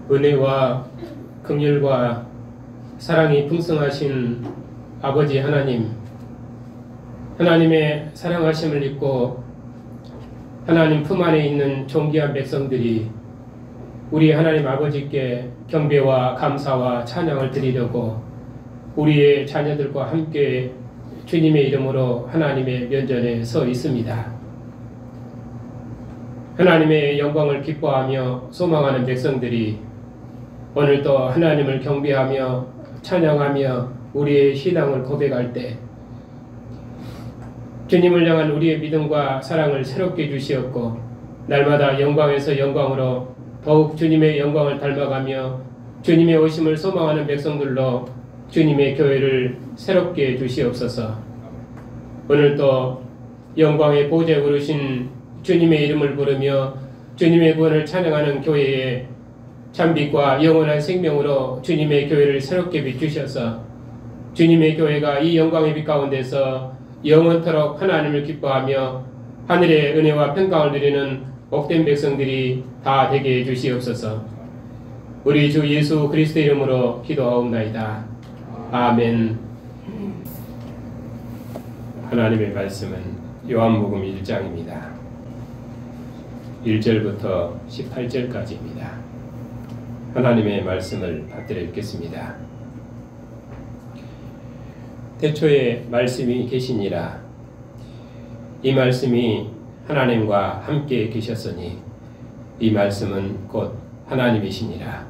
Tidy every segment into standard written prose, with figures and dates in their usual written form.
은혜와 긍휼과 사랑이 풍성하신 아버지 하나님, 하나님의 사랑하심을 입고 하나님 품 안에 있는 존귀한 백성들이 우리 하나님 아버지께 경배와 감사와 찬양을 드리려고 우리의 자녀들과 함께 주님의 이름으로 하나님의 면전에 서 있습니다. 하나님의 영광을 기뻐하며 소망하는 백성들이 오늘도 하나님을 경배하며 찬양하며 우리의 신앙을 고백할 때 주님을 향한 우리의 믿음과 사랑을 새롭게 주시었고 날마다 영광에서 영광으로 더욱 주님의 영광을 닮아가며 주님의 오심을 소망하는 백성들로 주님의 교회를 새롭게 주시옵소서. 오늘도 영광의 보좌에 오르신 주님의 이름을 부르며 주님의 구원을 찬양하는 교회에 참빛과 영원한 생명으로 주님의 교회를 새롭게 비추셔서 주님의 교회가 이 영광의 빛 가운데서 영원토록 하나님을 기뻐하며 하늘의 은혜와 평강을 누리는 복된 백성들이 다 되게 해주시옵소서. 우리 주 예수 그리스도의 이름으로 기도하옵나이다. 아멘. 하나님의 말씀은 요한복음 1장입니다. 1절부터 18절까지입니다. 하나님의 말씀을 받들어 읽겠습니다. 태초에 말씀이 계시니라. 이 말씀이 하나님과 함께 계셨으니 이 말씀은 곧 하나님이시니라.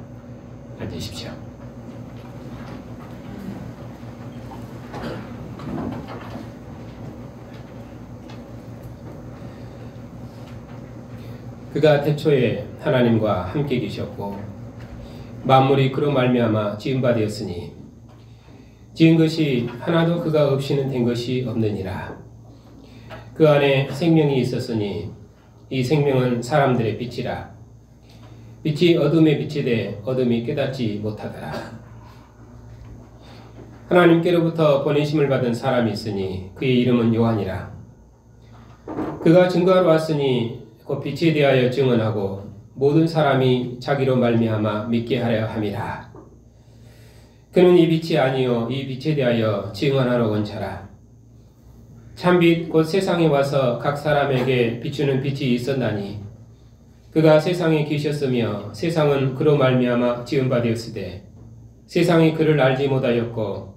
앉으십시오. 그가 태초에 하나님과 함께 계셨고 만물이 그로 말미암아 지은 바 되었으니 지은 것이 하나도 그가 없이는 된 것이 없느니라. 그 안에 생명이 있었으니 이 생명은 사람들의 빛이라. 빛이 어둠에 비치되 어둠이 깨닫지 못하더라. 하나님께로부터 보내심을 받은 사람이 있으니 그의 이름은 요한이라. 그가 증거하러 왔으니 곧 빛에 대하여 증언하고 모든 사람이 자기로 말미암아 믿게 하려 함이라. 그는 이 빛이 아니요 이 빛에 대하여 증언하러 온 자라. 참빛 곧 세상에 와서 각 사람에게 비추는 빛이 있었나니 그가 세상에 계셨으며 세상은 그로 말미암아 지은 바 되었으되 세상이 그를 알지 못하였고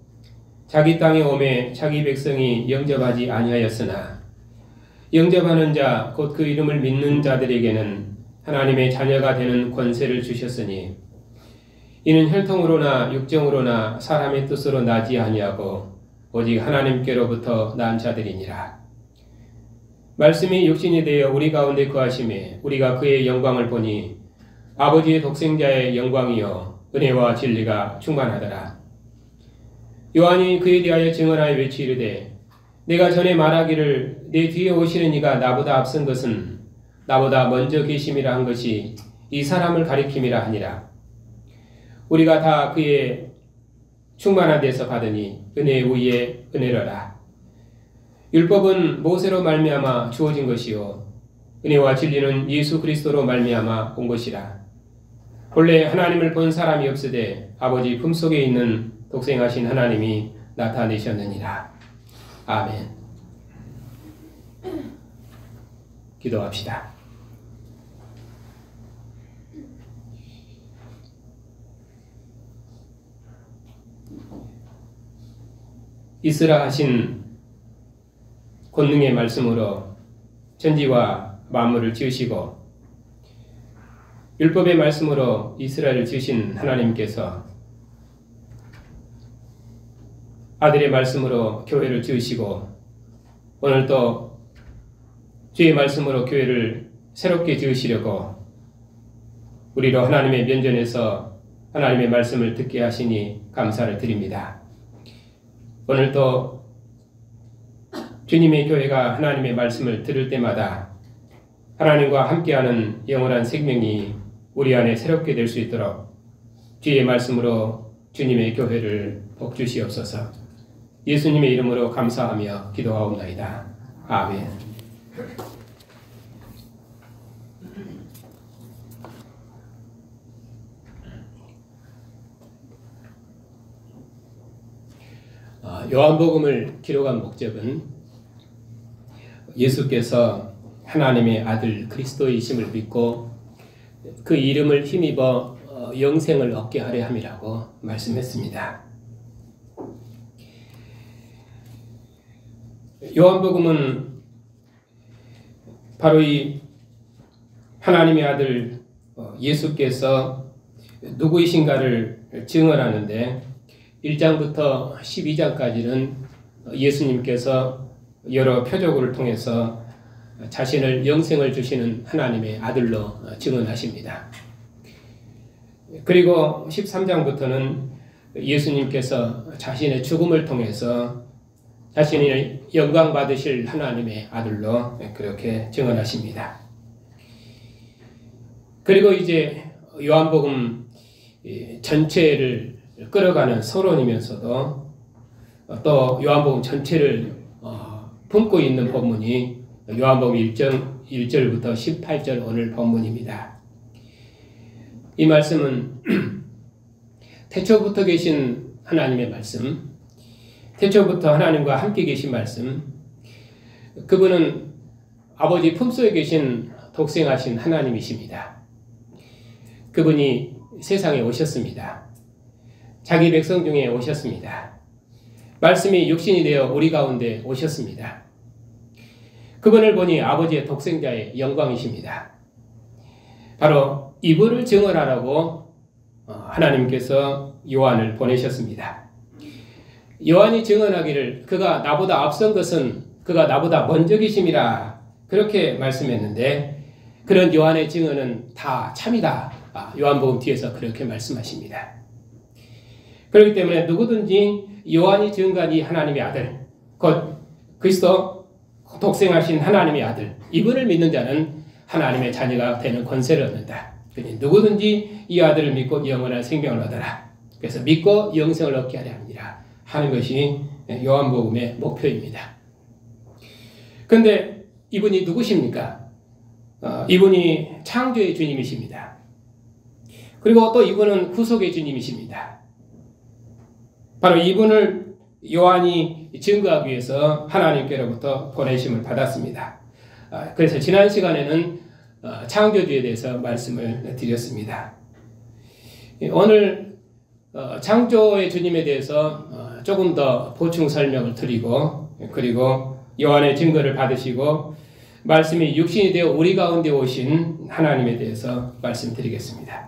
자기 땅에 오매 자기 백성이 영접하지 아니하였으나 영접하는 자 곧 그 이름을 믿는 자들에게는 하나님의 자녀가 되는 권세를 주셨으니 이는 혈통으로나 육정으로나 사람의 뜻으로 나지 아니하고 오직 하나님께로부터 난 자들이니라. 말씀이 육신이 되어 우리 가운데 거하심에 우리가 그의 영광을 보니 아버지의 독생자의 영광이요 은혜와 진리가 충만하더라. 요한이 그에 대하여 증언하여 외치이르되 내가 전에 말하기를 내 뒤에 오시는 이가 나보다 앞선 것은 나보다 먼저 계심이라 한 것이 이 사람을 가리킴이라 하니라. 우리가 다 그의 충만한 데서 받으니 은혜 위에 은혜로라. 율법은 모세로 말미암아 주어진 것이요 은혜와 진리는 예수 그리스도로 말미암아 온 것이라. 본래 하나님을 본 사람이 없으되 아버지 품속에 있는 독생하신 하나님이 나타내셨느니라. 아멘. 기도합시다. 있으라 하신 권능의 말씀으로 천지와 만물을 지으시고 율법의 말씀으로 이스라엘을 지으신 하나님께서 아들의 말씀으로 교회를 지으시고 오늘 또 주의 말씀으로 교회를 새롭게 지으시려고 우리로 하나님의 면전에서 하나님의 말씀을 듣게 하시니 감사를 드립니다. 오늘 또 주님의 교회가 하나님의 말씀을 들을 때마다 하나님과 함께하는 영원한 생명이 우리 안에 새롭게 될 수 있도록 주의 말씀으로 주님의 교회를 복주시옵소서. 예수님의 이름으로 감사하며 기도하옵나이다. 아멘. 요한복음을 기록한 목적은 예수께서 하나님의 아들 그리스도이심을 믿고 그 이름을 힘입어 영생을 얻게 하려 함이라고 말씀했습니다. 요한복음은 바로 이 하나님의 아들 예수께서 누구이신가를 증언하는데 1장부터 12장까지는 예수님께서 여러 표적을 통해서 자신을 영생을 주시는 하나님의 아들로 증언하십니다. 그리고 13장부터는 예수님께서 자신의 죽음을 통해서 자신이 영광 받으실 하나님의 아들로 그렇게 증언하십니다. 그리고 이제 요한복음 전체를 끌어가는 서론이면서도 또 요한복음 전체를 품고 있는 본문이 요한복음 1절부터 18절 오늘 본문입니다. 이 말씀은 태초부터 계신 하나님의 말씀, 태초부터 하나님과 함께 계신 말씀, 그분은 아버지 품속에 계신 독생하신 하나님이십니다. 그분이 세상에 오셨습니다. 자기 백성 중에 오셨습니다. 말씀이 육신이 되어 우리 가운데 오셨습니다. 그분을 보니 아버지의 독생자의 영광이십니다. 바로 이분을 증언하라고 하나님께서 요한을 보내셨습니다. 요한이 증언하기를 그가 나보다 앞선 것은 그가 나보다 먼저 계심이라 그렇게 말씀했는데 그런 요한의 증언은 다 참이다. 요한복음 뒤에서 그렇게 말씀하십니다. 그렇기 때문에 누구든지 요한이 증거한 이 하나님의 아들, 곧 그리스도 독생하신 하나님의 아들, 이분을 믿는 자는 하나님의 자녀가 되는 권세를 얻는다. 그러니 누구든지 이 아들을 믿고 영원한 생명을 얻어라. 그래서 믿고 영생을 얻게 하려 합니다. 하는 것이 요한복음의 목표입니다. 그런데 이분이 누구십니까? 이분이 창조의 주님이십니다. 그리고 또 이분은 구속의 주님이십니다. 바로 이분을 요한이 증거하기 위해서 하나님께로부터 보내심을 받았습니다. 그래서 지난 시간에는 창조주에 대해서 말씀을 드렸습니다. 오늘 창조의 주님에 대해서 조금 더 보충 설명을 드리고 그리고 요한의 증거를 받으시고 말씀이 육신이 되어 우리 가운데 오신 하나님에 대해서 말씀드리겠습니다.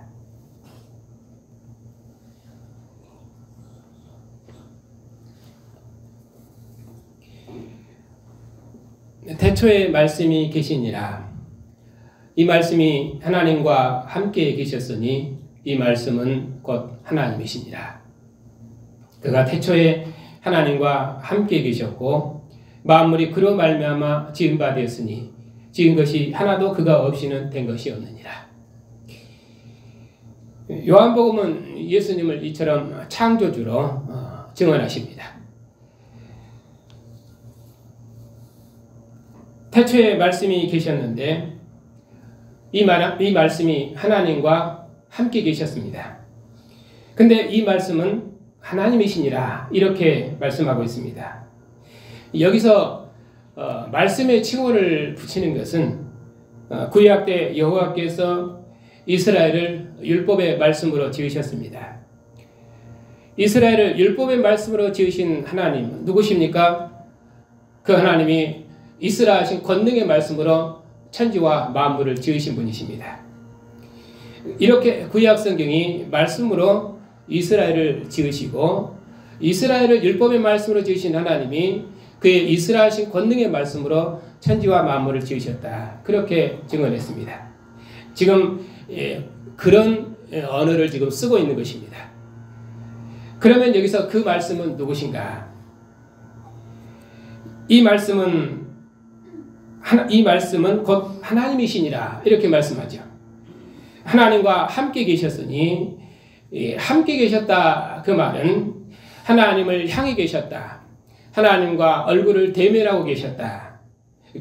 태초에 말씀이 계시니라. 이 말씀이 하나님과 함께 계셨으니 이 말씀은 곧 하나님이시니라. 그가 태초에 하나님과 함께 계셨고 만물이 그로 말미암아 지은 바 되었으니 지은 것이 하나도 그가 없이는 된 것이 없느니라. 요한복음은 예수님을 이처럼 창조주로 증언하십니다. 태초에 말씀이 계셨는데 이 말씀이 하나님과 함께 계셨습니다. 근데 이 말씀은 하나님이시니라 이렇게 말씀하고 있습니다. 여기서 말씀의 칭호를 붙이는 것은 구약 때 여호와께서 이스라엘을 율법의 말씀으로 지으셨습니다. 이스라엘을 율법의 말씀으로 지으신 하나님 누구십니까? 그 하나님이 이스라하신 권능의 말씀으로 천지와 만물을 지으신 분이십니다. 이렇게 구약 성경이 말씀으로 이스라엘을 지으시고 이스라엘을 율법의 말씀으로 지으신 하나님이 그의 이스라하신 권능의 말씀으로 천지와 만물을 지으셨다. 그렇게 증언했습니다. 지금 그런 언어를 지금 쓰고 있는 것입니다. 그러면 여기서 그 말씀은 누구신가? 이 말씀은 곧 하나님이시니라 이렇게 말씀하죠. 하나님과 함께 계셨으니 함께 계셨다 그 말은 하나님을 향해 계셨다. 하나님과 얼굴을 대면하고 계셨다.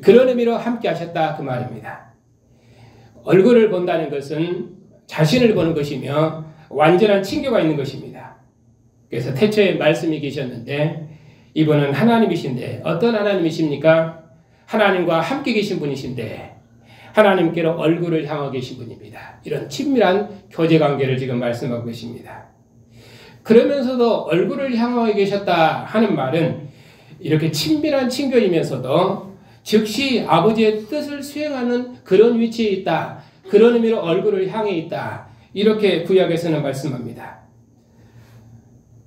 그런 의미로 함께 하셨다 그 말입니다. 얼굴을 본다는 것은 자신을 보는 것이며 완전한 친교가 있는 것입니다. 그래서 태초에 말씀이 계셨는데 이분은 하나님이신데 어떤 하나님이십니까? 하나님과 함께 계신 분이신데 하나님께로 얼굴을 향하고 계신 분입니다. 이런 친밀한 교제관계를 지금 말씀하고 계십니다. 그러면서도 얼굴을 향하고 계셨다 하는 말은 이렇게 친밀한 친교이면서도 즉시 아버지의 뜻을 수행하는 그런 위치에 있다. 그런 의미로 얼굴을 향해 있다. 이렇게 구약에서는 말씀합니다.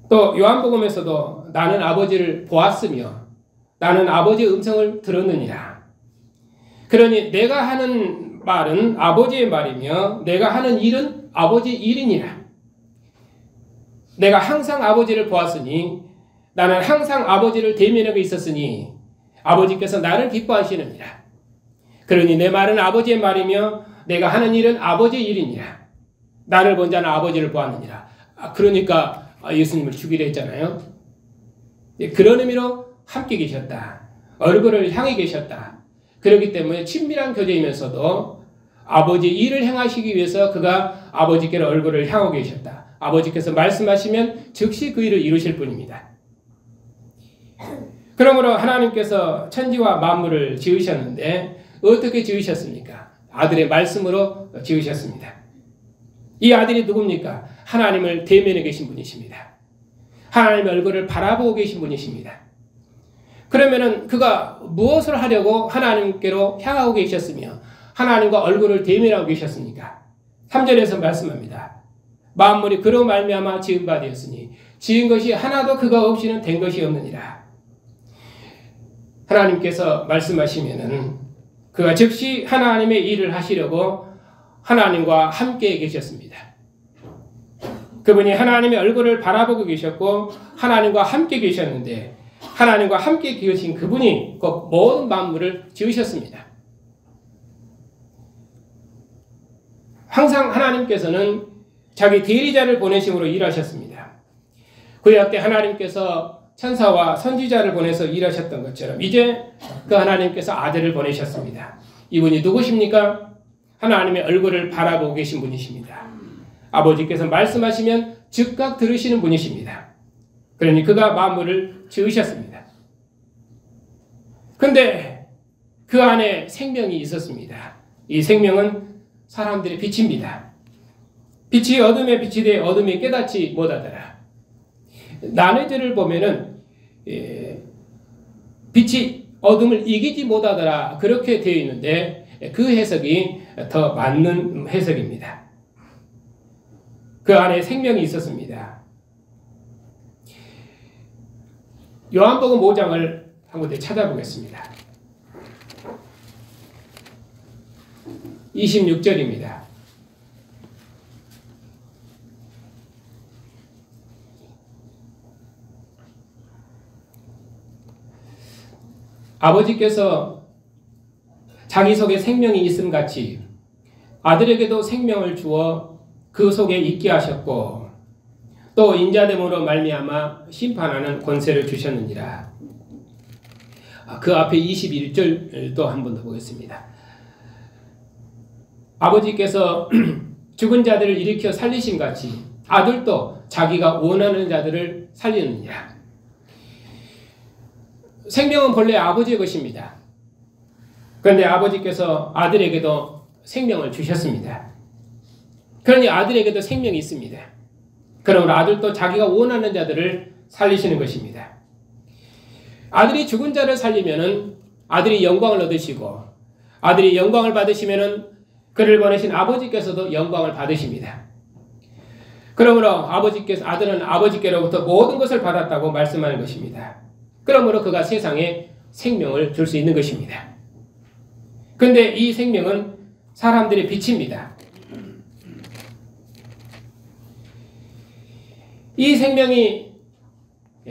또 요한복음에서도 나는 아버지를 보았으며 나는 아버지의 음성을 들었느니라. 그러니 내가 하는 말은 아버지의 말이며 내가 하는 일은 아버지의 일이니라. 내가 항상 아버지를 보았으니 나는 항상 아버지를 대면하고 있었으니 아버지께서 나를 기뻐하시느니라. 그러니 내 말은 아버지의 말이며 내가 하는 일은 아버지의 일이니라. 나를 본 자는 아버지를 보았느니라. 그러니까 예수님을 죽이려 했잖아요. 그런 의미로 함께 계셨다. 얼굴을 향해 계셨다. 그렇기 때문에 친밀한 교제이면서도 아버지의 일을 행하시기 위해서 그가 아버지께로 얼굴을 향하고 계셨다. 아버지께서 말씀하시면 즉시 그 일을 이루실 분입니다. 그러므로 하나님께서 천지와 만물을 지으셨는데 어떻게 지으셨습니까? 아들의 말씀으로 지으셨습니다. 이 아들이 누굽니까? 하나님을 대면해 계신 분이십니다. 하나님의 얼굴을 바라보고 계신 분이십니다. 그러면은 그가 무엇을 하려고 하나님께로 향하고 계셨으며 하나님과 얼굴을 대면하고 계셨습니까? 3절에서 말씀합니다. 만물이 그로 말미암아 지은 바 되었으니 지은 것이 하나도 그가 없이는 된 것이 없느니라. 하나님께서 말씀하시면은 그가 즉시 하나님의 일을 하시려고 하나님과 함께 계셨습니다. 그분이 하나님의 얼굴을 바라보고 계셨고 하나님과 함께 계셨는데 하나님과 함께 계신 그분이 그 모든 만물을 지으셨습니다. 항상 하나님께서는 자기 대리자를 보내심으로 일하셨습니다. 구약 때 하나님께서 천사와 선지자를 보내서 일하셨던 것처럼 이제 그 하나님께서 아들을 보내셨습니다. 이분이 누구십니까? 하나님의 얼굴을 바라보고 계신 분이십니다. 아버지께서 말씀하시면 즉각 들으시는 분이십니다. 그러니 그가 만물을 지으셨습니다. 그런데 그 안에 생명이 있었습니다. 이 생명은 사람들의 빛입니다. 빛이 어둠에 빛이 되어 어둠이 깨닫지 못하더라. 난해절을 보면은 빛이 어둠을 이기지 못하더라 그렇게 되어 있는데 그 해석이 더 맞는 해석입니다. 그 안에 생명이 있었습니다. 요한복음 5장을 한 군데 찾아보겠습니다. 26절입니다. 아버지께서 자기 속에 생명이 있음 같이 아들에게도 생명을 주어 그 속에 있게 하셨고 또 인자됨으로 말미암아 심판하는 권세를 주셨느니라. 그 앞에 21절도 한 번 더 보겠습니다. 아버지께서 죽은 자들을 일으켜 살리신 같이 아들도 자기가 원하는 자들을 살리느니라. 생명은 본래 아버지의 것입니다. 그런데 아버지께서 아들에게도 생명을 주셨습니다. 그러니 아들에게도 생명이 있습니다. 그러므로 아들도 자기가 원하는 자들을 살리시는 것입니다. 아들이 죽은 자를 살리면은 아들이 영광을 얻으시고 아들이 영광을 받으시면은 그를 보내신 아버지께서도 영광을 받으십니다. 그러므로 아들은 아버지께로부터 모든 것을 받았다고 말씀하는 것입니다. 그러므로 그가 세상에 생명을 줄 수 있는 것입니다. 그런데 이 생명은 사람들의 빛입니다. 이 생명이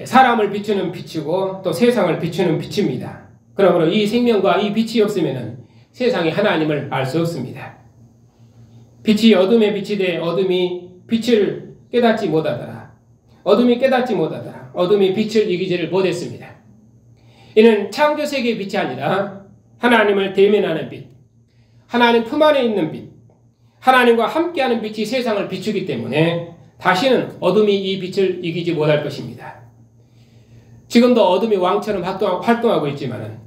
사람을 비추는 빛이고 또 세상을 비추는 빛입니다. 그러므로 이 생명과 이 빛이 없으면 세상에 하나님을 알 수 없습니다. 빛이 어둠에 빛이 돼 어둠이 빛을 깨닫지 못하더라. 어둠이 깨닫지 못하더라. 어둠이 빛을 이기지를 못했습니다. 이는 창조세계의 빛이 아니라 하나님을 대면하는 빛, 하나님 품 안에 있는 빛, 하나님과 함께하는 빛이 세상을 비추기 때문에 다시는 어둠이 이 빛을 이기지 못할 것입니다. 지금도 어둠이 왕처럼 활동하고 있지만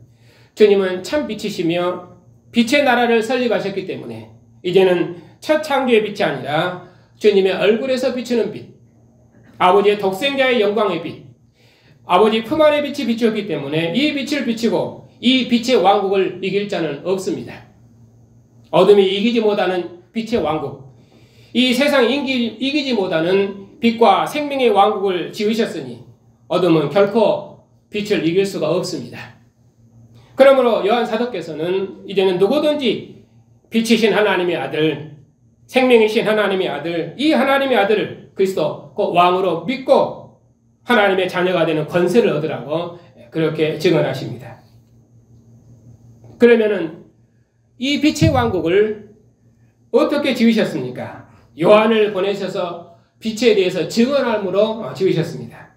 주님은 참 빛이시며 빛의 나라를 설립하셨기 때문에 이제는 첫 창조의 빛이 아니라 주님의 얼굴에서 비추는 빛, 아버지의 독생자의 영광의 빛, 아버지 품 안의 빛이 비추었기 때문에 이 빛을 비추고 이 빛의 왕국을 이길 자는 없습니다. 어둠이 이기지 못하는 빛의 왕국, 이 세상 이기지 못하는 빛과 생명의 왕국을 지으셨으니 어둠은 결코 빛을 이길 수가 없습니다. 그러므로 요한 사도께서는 이제는 누구든지 빛이신 하나님의 아들, 생명이신 하나님의 아들, 이 하나님의 아들을 그리스도 곧 왕으로 믿고 하나님의 자녀가 되는 권세를 얻으라고 그렇게 증언하십니다. 그러면은 이 빛의 왕국을 어떻게 지으셨습니까? 요한을 보내셔서 빛에 대해서 증언함으로 지으셨습니다.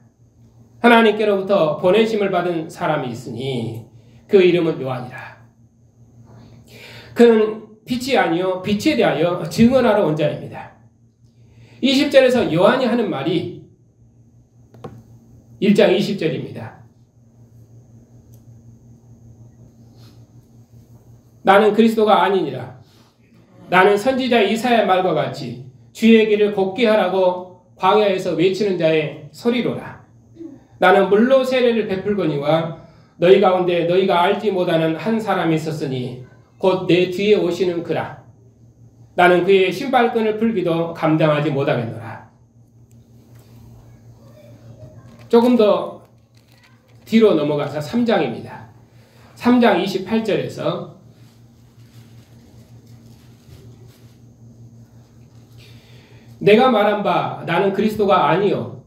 하나님께로부터 보내심을 받은 사람이 있으니 그 이름은 요한이라. 그는 빛이 아니요 빛에 대하여 증언하러 온 자입니다. 20절에서 요한이 하는 말이 1장 20절입니다. 나는 그리스도가 아니니라. 나는 선지자 이사야의 말과 같이 주의 길을 곱게 하라고 광야에서 외치는 자의 소리로라. 나는 물로 세례를 베풀거니와 너희 가운데 너희가 알지 못하는 한 사람이 있었으니 곧 내 뒤에 오시는 그라. 나는 그의 신발끈을 풀기도 감당하지 못하겠노라. 조금 더 뒤로 넘어가서 3장입니다. 3장 28절에서 내가 말한 바 나는 그리스도가 아니요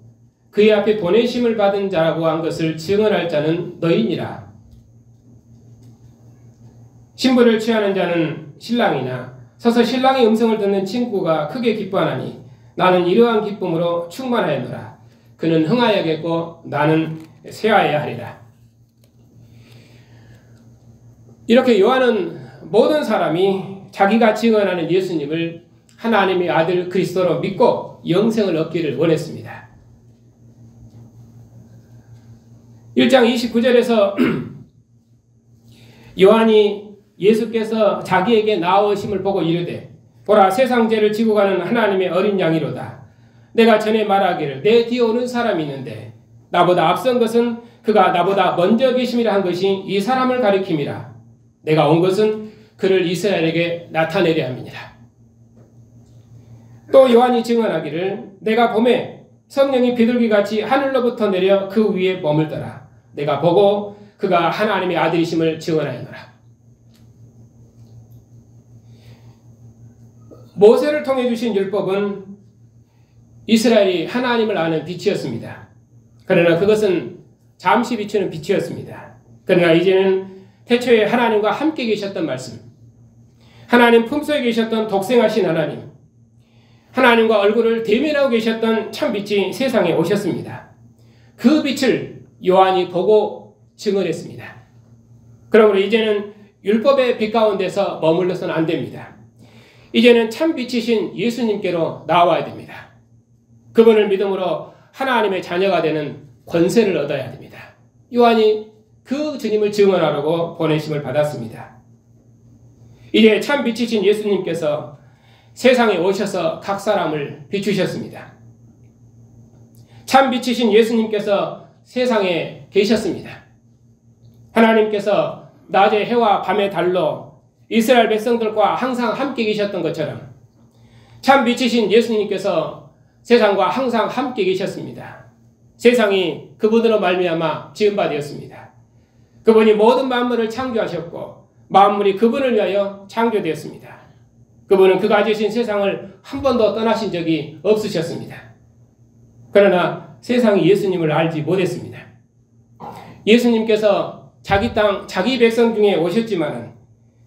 그의 앞에 보내심을 받은 자라고 한 것을 증언할 자는 너희니라. 신부를 취하는 자는 신랑이나 서서 신랑의 음성을 듣는 친구가 크게 기뻐하나니 나는 이러한 기쁨으로 충만하였노라. 그는 흥하여야겠고 나는 쇠하여야 하리라. 이렇게 요한은 모든 사람이 자기가 증언하는 예수님을 하나님의 아들 그리스도로 믿고 영생을 얻기를 원했습니다. 1장 29절에서 요한이 예수께서 자기에게 나오심을 보고 이르되 보라 세상 죄를 지고 가는 하나님의 어린 양이로다. 내가 전에 말하기를 내 뒤에 오는 사람이 있는데 나보다 앞선 것은 그가 나보다 먼저 계심이라 한 것이 이 사람을 가리킴이라. 내가 온 것은 그를 이스라엘에게 나타내려 함이니라. 또 요한이 증언하기를 내가 봄에 성령이 비둘기같이 하늘로부터 내려 그 위에 머물더라. 내가 보고 그가 하나님의 아들이심을 증언하였노라. 모세를 통해 주신 율법은 이스라엘이 하나님을 아는 빛이었습니다. 그러나 그것은 잠시 비추는 빛이었습니다. 그러나 이제는 태초에 하나님과 함께 계셨던 말씀, 하나님 품속에 계셨던 독생하신 하나님, 하나님과 얼굴을 대면하고 계셨던 참빛이 세상에 오셨습니다. 그 빛을 요한이 보고 증언했습니다. 그러므로 이제는 율법의 빛 가운데서 머물러서는 안 됩니다. 이제는 참빛이신 예수님께로 나와야 됩니다. 그분을 믿음으로 하나님의 자녀가 되는 권세를 얻어야 됩니다. 요한이 그 주님을 증언하려고 보내심을 받았습니다. 이제 참빛이신 예수님께서 세상에 오셔서 각 사람을 비추셨습니다. 참빛이신 예수님께서 세상에 계셨습니다. 하나님께서 낮의 해와 밤의 달로 이스라엘 백성들과 항상 함께 계셨던 것처럼 참빛이신 예수님께서 세상과 항상 함께 계셨습니다. 세상이 그분으로 말미암아 지은 바 되었습니다. 그분이 모든 만물을 창조하셨고 만물이 그분을 위하여 창조되었습니다. 그분은 그가 지으신 세상을 한 번도 떠나신 적이 없으셨습니다. 그러나 세상이 예수님을 알지 못했습니다. 예수님께서 자기 땅, 자기 백성 중에 오셨지만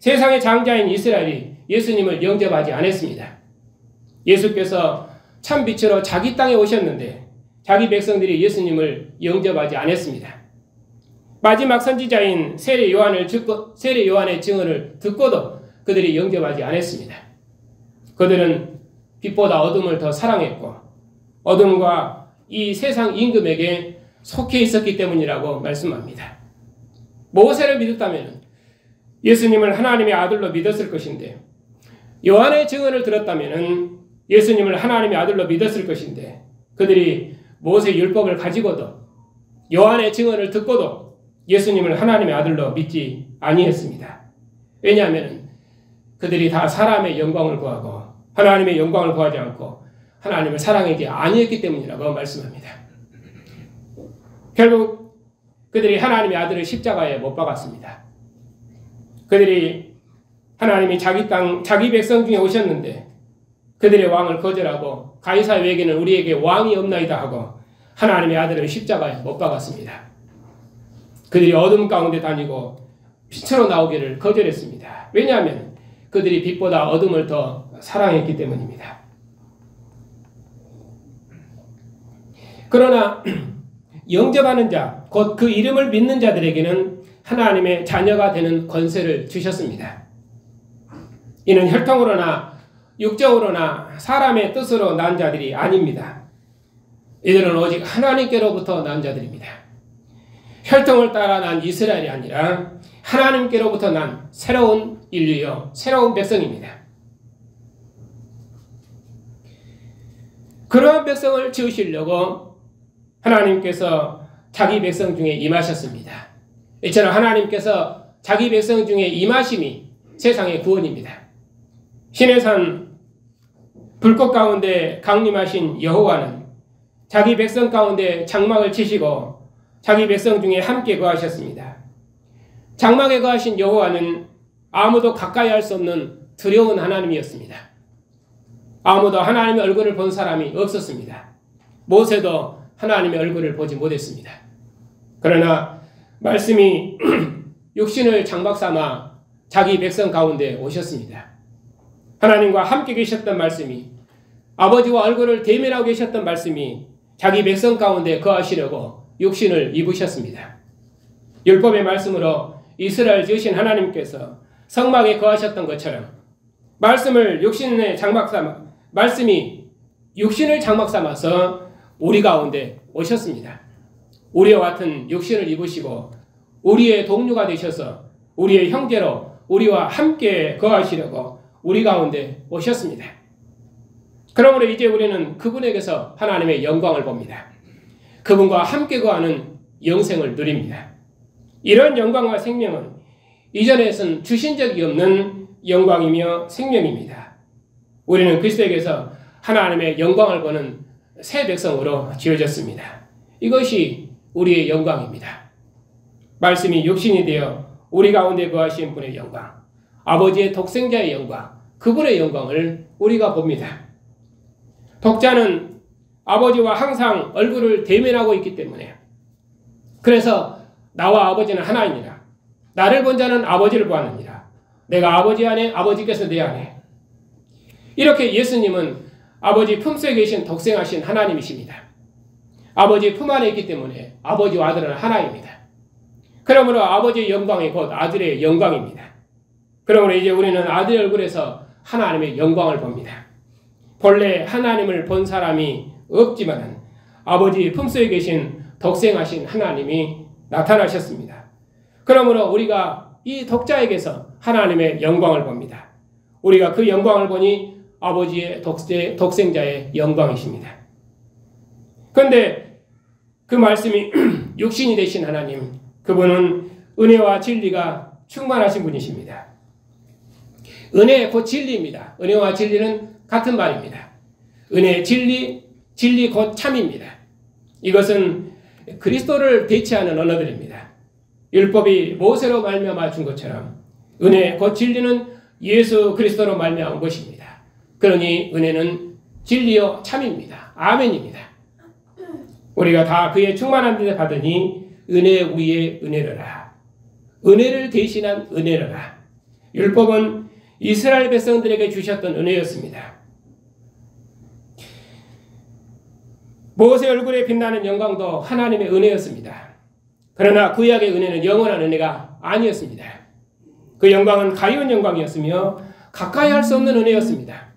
세상의 장자인 이스라엘이 예수님을 영접하지 않았습니다. 예수께서 참빛으로 자기 땅에 오셨는데 자기 백성들이 예수님을 영접하지 않았습니다. 마지막 선지자인 세례 요한의 증언을 듣고도 그들이 영접하지 않았습니다. 그들은 빛보다 어둠을 더 사랑했고 어둠과 이 세상 임금에게 속해 있었기 때문이라고 말씀합니다. 모세를 믿었다면 예수님을 하나님의 아들로 믿었을 것인데, 요한의 증언을 들었다면 예수님을 하나님의 아들로 믿었을 것인데, 그들이 모세 율법을 가지고도 요한의 증언을 듣고도 예수님을 하나님의 아들로 믿지 아니했습니다. 왜냐하면 그들이 다 사람의 영광을 구하고 하나님의 영광을 구하지 않고 하나님을 사랑하지 아니했기 때문이라고 말씀합니다. 결국 그들이 하나님의 아들을 십자가에 못 박았습니다. 그들이 하나님이 자기 땅, 자기 백성 중에 오셨는데 그들의 왕을 거절하고 가이사 외에는 우리에게 왕이 없나이다 하고 하나님의 아들을 십자가에 못 박았습니다. 그들이 어둠 가운데 다니고 빛으로 나오기를 거절했습니다. 왜냐하면 그들이 빛보다 어둠을 더 사랑했기 때문입니다. 그러나 영접하는 자, 곧 그 이름을 믿는 자들에게는 하나님의 자녀가 되는 권세를 주셨습니다. 이는 혈통으로나 육적으로나 사람의 뜻으로 난 자들이 아닙니다. 이들은 오직 하나님께로부터 난 자들입니다. 혈통을 따라 난 이스라엘이 아니라 하나님께로부터 난 새로운 인류요, 새로운 백성입니다. 그러한 백성을 지으시려고 하나님께서 자기 백성 중에 임하셨습니다. 이처럼 하나님께서 자기 백성 중에 임하심이 세상의 구원입니다. 신의 산 불꽃 가운데 강림하신 여호와는 자기 백성 가운데 장막을 치시고 자기 백성 중에 함께 거하셨습니다. 장막에 거하신 여호와는 아무도 가까이 할 수 없는 두려운 하나님이었습니다. 아무도 하나님의 얼굴을 본 사람이 없었습니다. 모세도 하나님의 얼굴을 보지 못했습니다. 그러나 말씀이 육신을 장막 삼아 자기 백성 가운데 오셨습니다. 하나님과 함께 계셨던 말씀이, 아버지와 얼굴을 대면하고 계셨던 말씀이 자기 백성 가운데 거하시려고 육신을 입으셨습니다. 율법의 말씀으로 이스라엘 지으신 하나님께서 성막에 거하셨던 것처럼 말씀을 육신의 장막 삼아, 말씀이 육신을 장막 삼아서 우리 가운데 오셨습니다. 우리와 같은 육신을 입으시고 우리의 동료가 되셔서 우리의 형제로 우리와 함께 거하시려고 우리 가운데 오셨습니다. 그러므로 이제 우리는 그분에게서 하나님의 영광을 봅니다. 그분과 함께 거하는 영생을 누립니다. 이런 영광과 생명은 이전에선 주신 적이 없는 영광이며 생명입니다. 우리는 그리스도에게서 하나님의 영광을 보는 새 백성으로 지어졌습니다. 이것이 우리의 영광입니다. 말씀이 육신이 되어 우리 가운데 거하신 분의 영광, 아버지의 독생자의 영광, 그분의 영광을 우리가 봅니다. 독자는 아버지와 항상 얼굴을 대면하고 있기 때문에, 그래서 나와 아버지는 하나이니라, 나를 본 자는 아버지를 보았느니라, 내가 아버지 안에 아버지께서 내 안에. 이렇게 예수님은 아버지 품속에 계신 독생하신 하나님이십니다. 아버지 품 안에 있기 때문에 아버지와 아들은 하나입니다. 그러므로 아버지의 영광이 곧 아들의 영광입니다. 그러므로 이제 우리는 아들의 얼굴에서 하나님의 영광을 봅니다. 본래 하나님을 본 사람이 없지만 아버지 품속에 계신 독생하신 하나님이 나타나셨습니다. 그러므로 우리가 이 독자에게서 하나님의 영광을 봅니다. 우리가 그 영광을 보니 아버지의 독생자의 영광이십니다. 그런데 그 말씀이 육신이 되신 하나님, 그분은 은혜와 진리가 충만하신 분이십니다. 은혜 곧 진리입니다. 은혜와 진리는 같은 말입니다. 은혜, 진리, 진리 곧 참입니다. 이것은 그리스도를 대체하는 언어들입니다. 율법이 모세로 말미암아 준 것처럼 은혜 곧 진리는 예수 그리스도로 말미암은 것입니다. 그러니 은혜는 진리요 참입니다. 아멘입니다. 우리가 다 그의 충만한 데 받으니 은혜 위에 은혜로라. 은혜를 대신한 은혜로라. 율법은 이스라엘 백성들에게 주셨던 은혜였습니다. 모세 얼굴에 빛나는 영광도 하나님의 은혜였습니다. 그러나 구약의 은혜는 영원한 은혜가 아니었습니다. 그 영광은 가리운 영광이었으며 가까이 할 수 없는 은혜였습니다.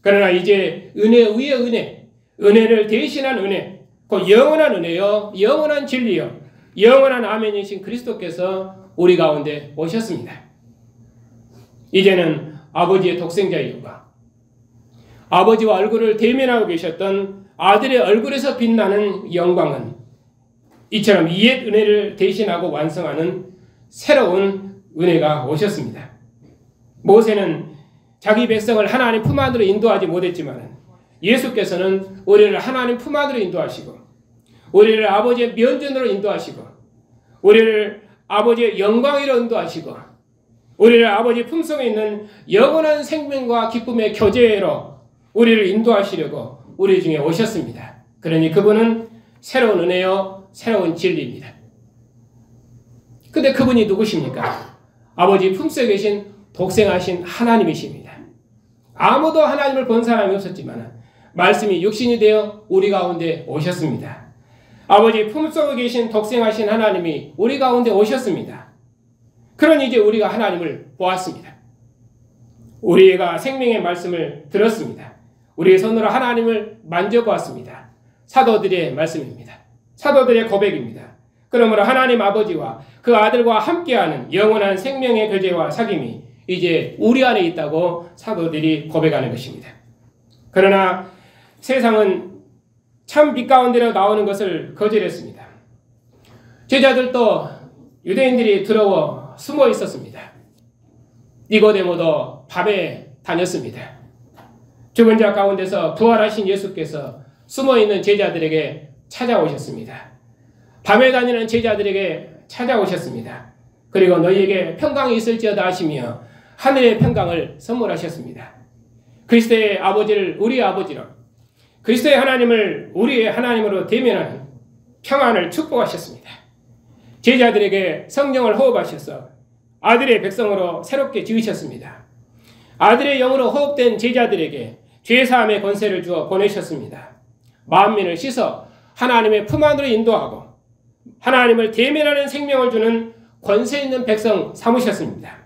그러나 이제 은혜 위에 은혜, 은혜를 대신한 은혜, 그 영원한 은혜요, 영원한 진리요, 영원한 아멘이신 그리스도께서 우리 가운데 오셨습니다. 이제는 아버지의 독생자의 영광, 아버지와 얼굴을 대면하고 계셨던 아들의 얼굴에서 빛나는 영광은 이처럼 이옛 은혜를 대신하고 완성하는 새로운 은혜가 오셨습니다. 모세는 자기 백성을 하나님 품 안으로 인도하지 못했지만 예수께서는 우리를 하나님 품 안으로 인도하시고 우리를 아버지의 면전으로 인도하시고 우리를 아버지의 영광으로 인도하시고 우리를 아버지 품속에 있는 영원한 생명과 기쁨의 교제로 우리를 인도하시려고 우리 중에 오셨습니다. 그러니 그분은 새로운 은혜요, 새로운 진리입니다. 근데 그분이 누구십니까? 아버지 품속에 계신 독생하신 하나님이십니다. 아무도 하나님을 본 사람이 없었지만 말씀이 육신이 되어 우리 가운데 오셨습니다. 아버지 품속에 계신 독생하신 하나님이 우리 가운데 오셨습니다. 그러니 이제 우리가 하나님을 보았습니다. 우리가 생명의 말씀을 들었습니다. 우리의 손으로 하나님을 만져보았습니다. 사도들의 말씀입니다. 사도들의 고백입니다. 그러므로 하나님 아버지와 그 아들과 함께하는 영원한 생명의 교제와 사귐이 이제 우리 안에 있다고 사도들이 고백하는 것입니다. 그러나 세상은 참 빛 가운데로 나오는 것을 거절했습니다. 제자들도 유대인들이 두려워 숨어 있었습니다. 니고데모도 밤에 다녔습니다. 죽은 자 가운데서 부활하신 예수께서 숨어있는 제자들에게 찾아오셨습니다. 밤에 다니는 제자들에게 찾아오셨습니다. 그리고 너희에게 평강이 있을지어다 하시며 하늘의 평강을 선물하셨습니다. 그리스도의 아버지를 우리의 아버지로, 그리스도의 하나님을 우리의 하나님으로 대면하는 평안을 축복하셨습니다. 제자들에게 성령을 호흡하셔서 아들의 백성으로 새롭게 지으셨습니다. 아들의 영으로 호흡된 제자들에게 죄사함의 권세를 주어 보내셨습니다. 만민을 씻어 하나님의 품 안으로 인도하고 하나님을 대면하는 생명을 주는 권세 있는 백성 삼으셨습니다.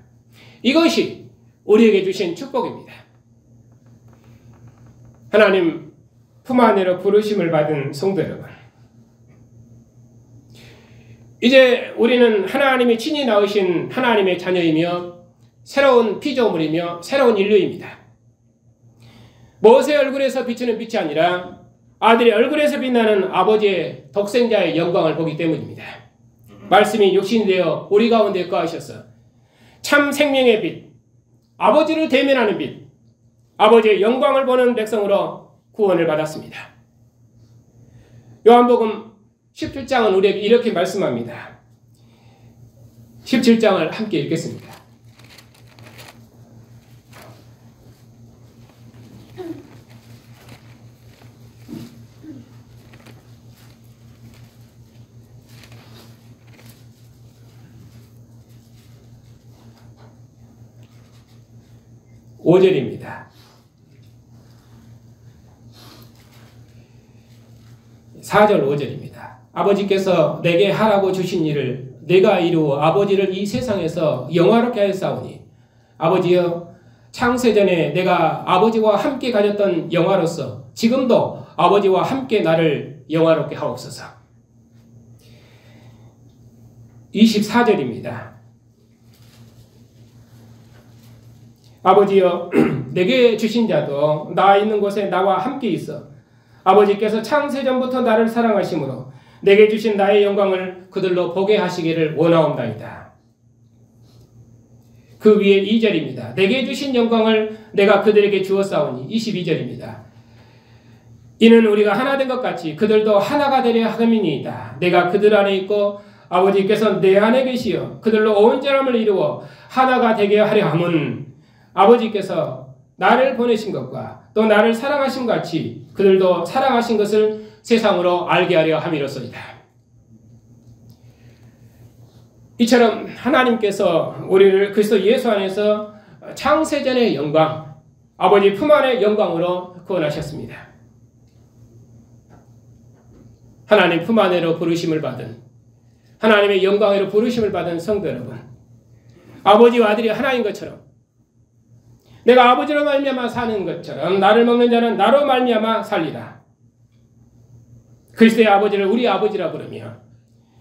이것이 우리에게 주신 축복입니다. 하나님 품 안으로 부르심을 받은 성도 여러분, 이제 우리는 하나님이 친히 낳으신 하나님의 자녀이며 새로운 피조물이며 새로운 인류입니다. 모세의 얼굴에서 비추는 빛이 아니라 아들의 얼굴에서 빛나는 아버지의 독생자의 영광을 보기 때문입니다. 말씀이 육신이 되어 우리 가운데 거하셔서 참 생명의 빛, 아버지를 대면하는 빛, 아버지의 영광을 보는 백성으로 구원을 받았습니다. 요한복음 17장은 우리에게 이렇게 말씀합니다. 17장을 함께 읽겠습니다. (5) 절입니다. 4절 5절입니다. 아버지께서 내게 하라고 주신 일을 내가 이루어 아버지를 이 세상에서 영화롭게 하였사오니 아버지여 창세전에 내가 아버지와 함께 가졌던 영화로서 지금도 아버지와 함께 나를 영화롭게 하옵소서. 24절입니다. 아버지여 내게 주신 자도 나 있는 곳에 나와 함께 있어 아버지께서 창세전부터 나를 사랑하심으로 내게 주신 나의 영광을 그들로 보게 하시기를 원하옵나이다. 그 위에 2절입니다. 내게 주신 영광을 내가 그들에게 주었사오니 22절입니다. 이는 우리가 하나 된 것 같이 그들도 하나가 되려 함이니이다. 내가 그들 안에 있고 아버지께서 내 안에 계시어 그들로 온 사람을 이루어 하나가 되게 하려 함은 아버지께서 나를 보내신 것과 또 나를 사랑하신 같이 그들도 사랑하신 것을 세상으로 알게 하려 함이로소이다. 이처럼 하나님께서 우리를 그리스도 예수 안에서 창세전의 영광, 아버지 품 안의 영광으로 구원하셨습니다. 하나님 품 안으로 부르심을 받은, 하나님의 영광으로 부르심을 받은 성도 여러분, 아버지와 아들이 하나인 것처럼 내가 아버지로 말미암아 사는 것처럼 나를 먹는 자는 나로 말미암아 살리라. 그리스도의 아버지를 우리 아버지라 부르며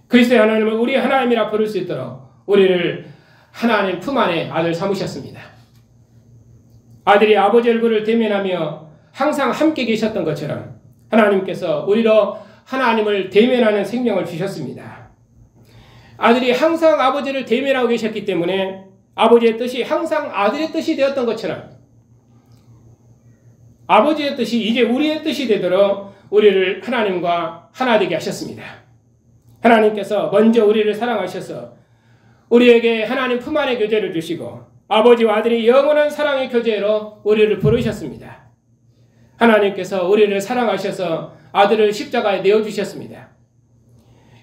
그리스도의 하나님을 우리 하나님이라 부를 수 있도록 우리를 하나님 품 안에 아들 삼으셨습니다. 아들이 아버지 얼굴을 대면하며 항상 함께 계셨던 것처럼 하나님께서 우리로 하나님을 대면하는 생명을 주셨습니다. 아들이 항상 아버지를 대면하고 계셨기 때문에 아버지의 뜻이 항상 아들의 뜻이 되었던 것처럼 아버지의 뜻이 이제 우리의 뜻이 되도록 우리를 하나님과 하나 되게 하셨습니다. 하나님께서 먼저 우리를 사랑하셔서 우리에게 하나님 품 안의 교제를 주시고 아버지와 아들이 영원한 사랑의 교제로 우리를 부르셨습니다. 하나님께서 우리를 사랑하셔서 아들을 십자가에 내어주셨습니다.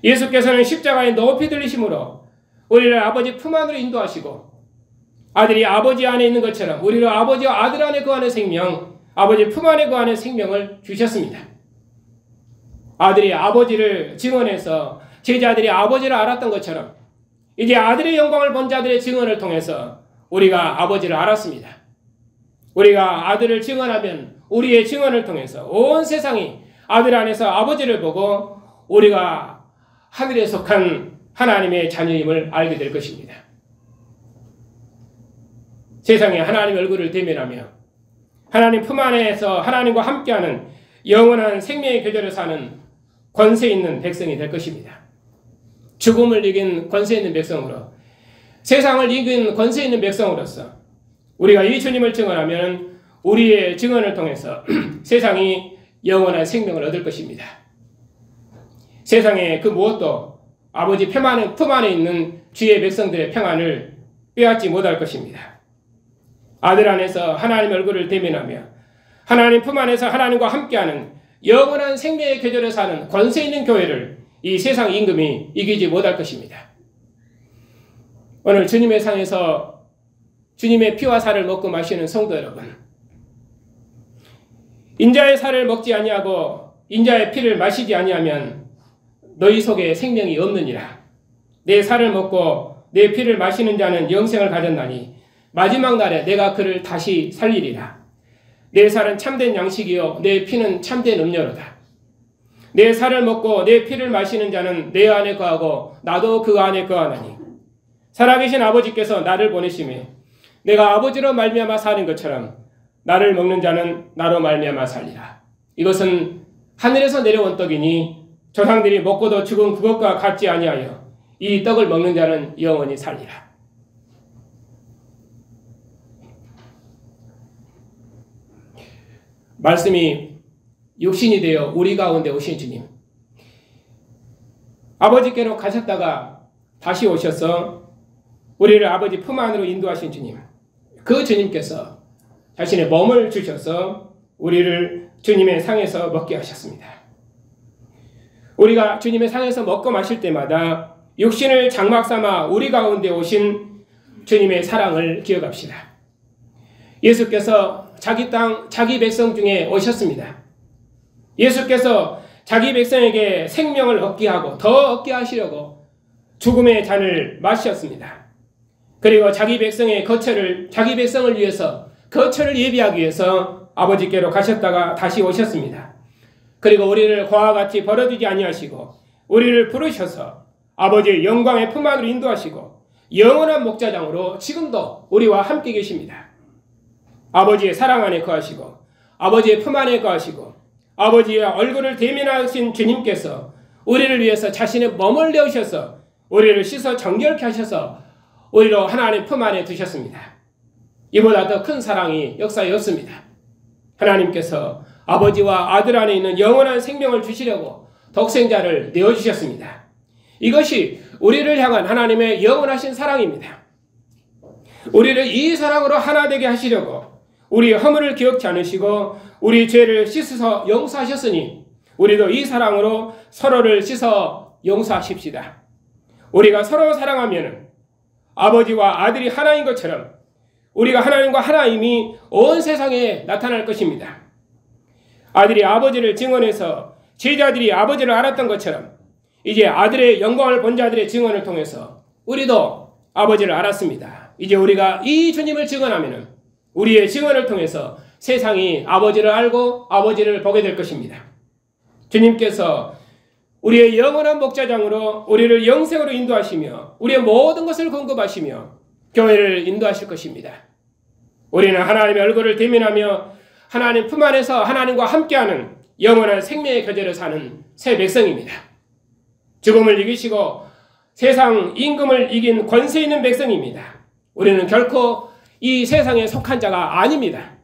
예수께서는 십자가에 높이 들리심으로 우리를 아버지 품 안으로 인도하시고 아들이 아버지 안에 있는 것처럼 우리로 아버지와 아들 안에 거하는 생명, 아버지 품 안에 거하는 생명을 주셨습니다. 아들이 아버지를 증언해서 제자들이 아버지를 알았던 것처럼 이제 아들의 영광을 본 자들의 증언을 통해서 우리가 아버지를 알았습니다. 우리가 아들을 증언하면 우리의 증언을 통해서 온 세상이 아들 안에서 아버지를 보고 우리가 하늘에 속한 하나님의 자녀임을 알게 될 것입니다. 세상에 하나님의 얼굴을 대면하며 하나님 품 안에서 하나님과 함께하는 영원한 생명의 교제를 사는 권세 있는 백성이 될 것입니다. 죽음을 이긴 권세 있는 백성으로 세상을 이긴 권세 있는 백성으로서 우리가 이 주님을 증언하면 우리의 증언을 통해서 세상이 영원한 생명을 얻을 것입니다. 세상에 그 무엇도 아버지 품 안에 있는 주의 백성들의 평안을 빼앗지 못할 것입니다. 아들 안에서 하나님의 얼굴을 대면하며 하나님 품 안에서 하나님과 함께하는 영원한 생명의 교제를 사는 권세 있는 교회를 이 세상 임금이 이기지 못할 것입니다. 오늘 주님의 상에서 주님의 피와 살을 먹고 마시는 성도 여러분, 인자의 살을 먹지 아니하고 인자의 피를 마시지 아니하면 너희 속에 생명이 없느니라. 내 살을 먹고 내 피를 마시는 자는 영생을 가졌나니 마지막 날에 내가 그를 다시 살리리라. 내 살은 참된 양식이요 내 피는 참된 음료로다. 내 살을 먹고 내 피를 마시는 자는 내 안에 거하고 나도 그 안에 거하나니 살아계신 아버지께서 나를 보내심에 내가 아버지로 말미암아 사는 것처럼 나를 먹는 자는 나로 말미암아 살리라. 이것은 하늘에서 내려온 떡이니 조상들이 먹고도 죽은 그것과 같지 아니하여 이 떡을 먹는 자는 영원히 살리라. 말씀이 육신이 되어 우리 가운데 오신 주님, 아버지께로 가셨다가 다시 오셔서 우리를 아버지 품 안으로 인도하신 주님, 그 주님께서 자신의 몸을 주셔서 우리를 주님의 상에서 먹게 하셨습니다. 우리가 주님의 상에서 먹고 마실 때마다 육신을 장막 삼아 우리 가운데 오신 주님의 사랑을 기억합시다. 예수께서 자기 땅, 자기 백성 중에 오셨습니다. 예수께서 자기 백성에게 생명을 얻게 하고 더 얻게 하시려고 죽음의 잔을 마셨습니다. 그리고 자기 백성의 거처를, 자기 백성을 위해서 거처를 예비하기 위해서 아버지께로 가셨다가 다시 오셨습니다. 그리고 우리를 과와 같이 버려두지 아니하시고 우리를 부르셔서 아버지의 영광의 품 안으로 인도하시고 영원한 목자장으로 지금도 우리와 함께 계십니다. 아버지의 사랑 안에 거하시고 아버지의 품 안에 거하시고 아버지의 얼굴을 대면하신 주님께서 우리를 위해서 자신의 몸을 내오셔서 우리를 씻어 정결케 하셔서 우리로 하나님 품 안에 두셨습니다. 이보다 더 큰 사랑이 역사에 없습니다. 하나님께서 아버지와 아들 안에 있는 영원한 생명을 주시려고 독생자를 내어주셨습니다. 이것이 우리를 향한 하나님의 영원하신 사랑입니다. 우리를 이 사랑으로 하나 되게 하시려고 우리의 허물을 기억지 않으시고 우리 죄를 씻어서 용서하셨으니 우리도 이 사랑으로 서로를 씻어 용서하십시다. 우리가 서로 사랑하면 아버지와 아들이 하나인 것처럼 우리가 하나님과 하나임이 온 세상에 나타날 것입니다. 아들이 아버지를 증언해서 제자들이 아버지를 알았던 것처럼 이제 아들의 영광을 본 자들의 증언을 통해서 우리도 아버지를 알았습니다. 이제 우리가 이 주님을 증언하면 우리의 증언을 통해서 세상이 아버지를 알고 아버지를 보게 될 것입니다. 주님께서 우리의 영원한 목자장으로 우리를 영생으로 인도하시며 우리의 모든 것을 공급하시며 교회를 인도하실 것입니다. 우리는 하나님의 얼굴을 대면하며 하나님 품 안에서 하나님과 함께하는 영원한 생명의 교제를 사는 새 백성입니다. 죽음을 이기시고 세상 임금을 이긴 권세 있는 백성입니다. 우리는 결코 이 세상에 속한 자가 아닙니다.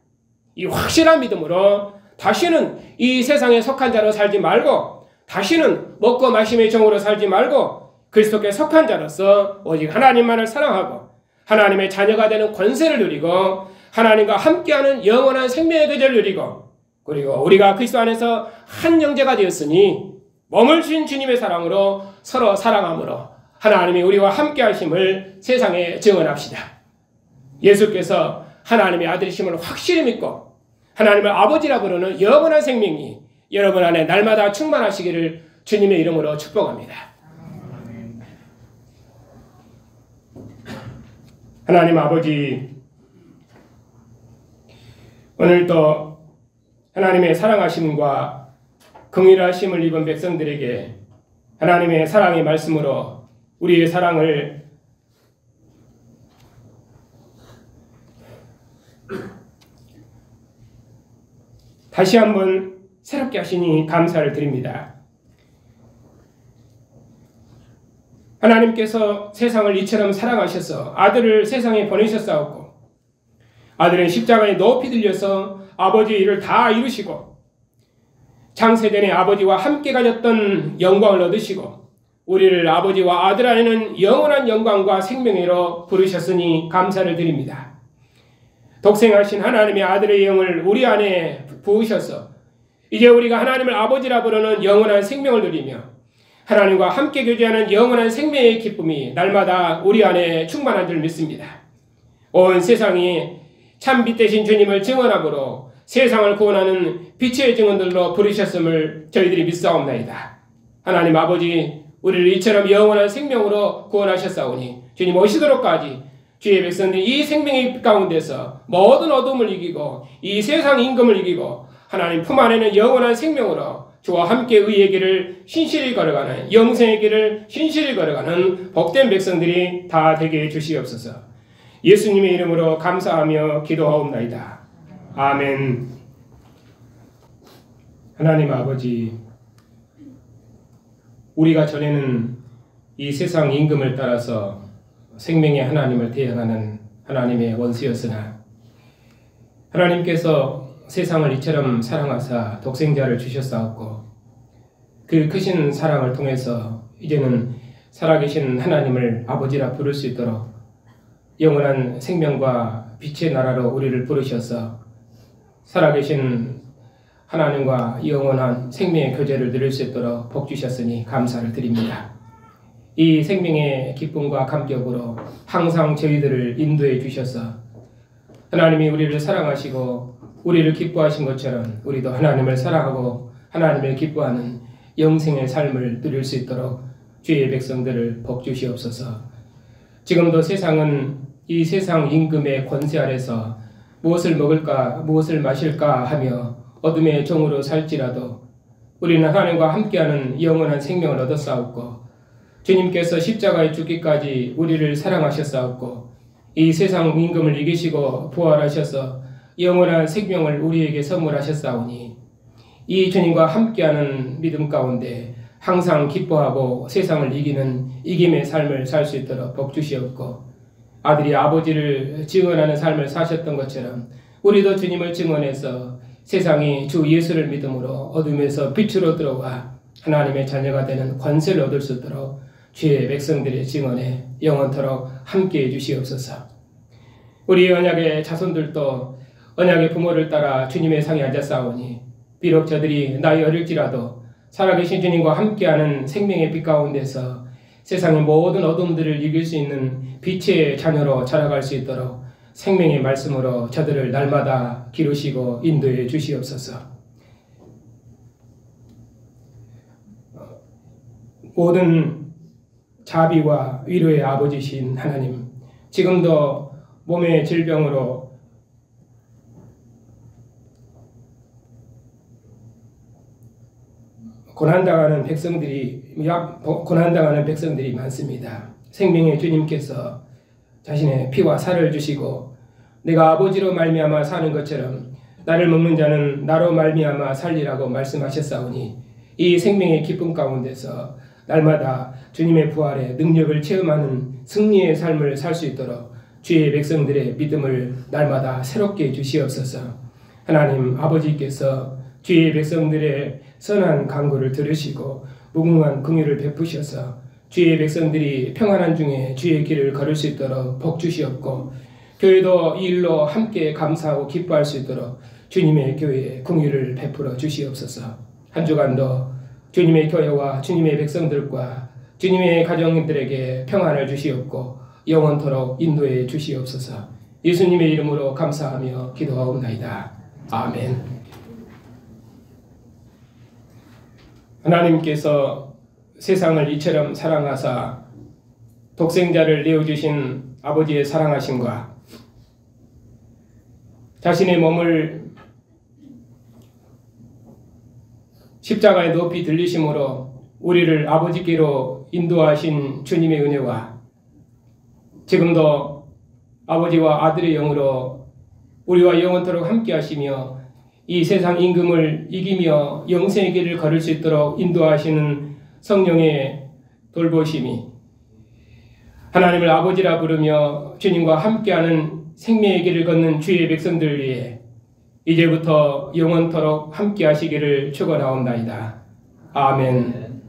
이 확실한 믿음으로 다시는 이 세상에 속한 자로 살지 말고 다시는 먹고 마심의 종으로 살지 말고 그리스도께 속한 자로서 오직 하나님만을 사랑하고 하나님의 자녀가 되는 권세를 누리고 하나님과 함께하는 영원한 생명의 교제를 누리고 그리고 우리가 그리스도 안에서 한 형제가 되었으니 몸을 주신 주님의 사랑으로 서로 사랑함으로 하나님이 우리와 함께하심을 세상에 증언합시다. 예수께서 하나님의 아들이심을 확실히 믿고 하나님을 아버지라 부르는 영원한 생명이 여러분 안에 날마다 충만하시기를 주님의 이름으로 축복합니다. 하나님 아버지, 오늘도 하나님의 사랑하심과 긍휼하심을 입은 백성들에게 하나님의 사랑의 말씀으로 우리의 사랑을 다시 한번 새롭게 하시니 감사를 드립니다. 하나님께서 세상을 이처럼 사랑하셔서 아들을 세상에 보내셨사옵고 아들은 십자가에 높이 들려서 아버지의 일을 다 이루시고 창세전에 아버지와 함께 가졌던 영광을 얻으시고 우리를 아버지와 아들 안에는 영원한 영광과 생명으로 부르셨으니 감사를 드립니다. 독생하신 하나님의 아들의 영을 우리 안에 부으셔서 이제 우리가 하나님을 아버지라 부르는 영원한 생명을 누리며 하나님과 함께 교제하는 영원한 생명의 기쁨이 날마다 우리 안에 충만한 줄 믿습니다. 온 세상이 참 빛 되신 주님을 증언함으로 세상을 구원하는 빛의 증언들로 부르셨음을 저희들이 믿사옵나이다. 하나님 아버지, 우리를 이처럼 영원한 생명으로 구원하셨사오니 주님 오시도록까지 주의 백성들이 이 생명의 빛 가운데서 모든 어둠을 이기고 이 세상 임금을 이기고 하나님 품 안에는 영원한 생명으로 주와 함께 의의 길을 신실히 걸어가는 영생의 길을 신실히 걸어가는 복된 백성들이 다 되게 해주시옵소서. 예수님의 이름으로 감사하며 기도하옵나이다. 아멘. 하나님 아버지, 우리가 전에는 이 세상 임금을 따라서 생명의 하나님을 대항하는 하나님의 원수였으나 하나님께서 세상을 이처럼 사랑하사 독생자를 주셨사옵고 그 크신 사랑을 통해서 이제는 살아계신 하나님을 아버지라 부를 수 있도록 영원한 생명과 빛의 나라로 우리를 부르셔서 살아계신 하나님과 영원한 생명의 교제를 누릴 수 있도록 복 주셨으니 감사를 드립니다. 이 생명의 기쁨과 감격으로 항상 저희들을 인도해 주셔서 하나님이 우리를 사랑하시고 우리를 기뻐하신 것처럼 우리도 하나님을 사랑하고 하나님을 기뻐하는 영생의 삶을 누릴 수 있도록 주의 백성들을 복 주시옵소서. 지금도 세상은 이 세상 임금의 권세 아래서 무엇을 먹을까 무엇을 마실까 하며 어둠의 종으로 살지라도 우리는 하나님과 함께하는 영원한 생명을 얻었사옵고 주님께서 십자가에 죽기까지 우리를 사랑하셨사옵고 이 세상 임금을 이기시고 부활하셔서 영원한 생명을 우리에게 선물하셨사오니 이 주님과 함께하는 믿음 가운데 항상 기뻐하고 세상을 이기는 이김의 삶을 살 수 있도록 복 주시옵고 아들이 아버지를 증언하는 삶을 사셨던 것처럼 우리도 주님을 증언해서 세상이 주 예수를 믿음으로 어둠에서 빛으로 들어와 하나님의 자녀가 되는 권세를 얻을 수 있도록 주의 백성들의 증언에 영원토록 함께해 주시옵소서. 우리 언약의 자손들도 언약의 부모를 따라 주님의 상에 앉았사오니 비록 저들이 나이 어릴지라도 살아계신 주님과 함께하는 생명의 빛 가운데서 세상의 모든 어둠들을 이길 수 있는 빛의 자녀로 자라갈 수 있도록 생명의 말씀으로 저들을 날마다 기르시고 인도해 주시옵소서. 모든 자비와 위로의 아버지신 하나님, 지금도 몸의 질병으로 고난당하는 백성들이 많습니다. 생명의 주님께서 자신의 피와 살을 주시고 내가 아버지로 말미암아 사는 것처럼 나를 먹는 자는 나로 말미암아 살리라고 말씀하셨사오니 이 생명의 기쁨 가운데서 날마다 주님의 부활의 능력을 체험하는 승리의 삶을 살 수 있도록 주의 백성들의 믿음을 날마다 새롭게 주시옵소서. 하나님 아버지께서 주의 백성들의 선한 간구를 들으시고 무궁한 긍휼을 베푸셔서 주의 백성들이 평안한 중에 주의 길을 걸을 수 있도록 복 주시옵고 교회도 이 일로 함께 감사하고 기뻐할 수 있도록 주님의 교회에 긍휼을 베풀어 주시옵소서. 한 주간도 주님의 교회와 주님의 백성들과 주님의 가정들에게 평안을 주시옵고 영원토록 인도해 주시옵소서. 예수님의 이름으로 감사하며 기도하옵나이다. 아멘. 하나님께서 세상을 이처럼 사랑하사 독생자를 내어주신 아버지의 사랑하심과 자신의 몸을 십자가에 높이 들리심으로 우리를 아버지께로 인도하신 주님의 은혜와 지금도 아버지와 아들의 영으로 우리와 영원토록 함께 하시며 이 세상 임금을 이기며 영생의 길을 걸을 수 있도록 인도하시는 성령의 돌보심이 하나님을 아버지라 부르며 주님과 함께하는 생명의 길을 걷는 주의 백성들 위해 이제부터 영원토록 함께 하시기를 축원하옵나이다. 아멘.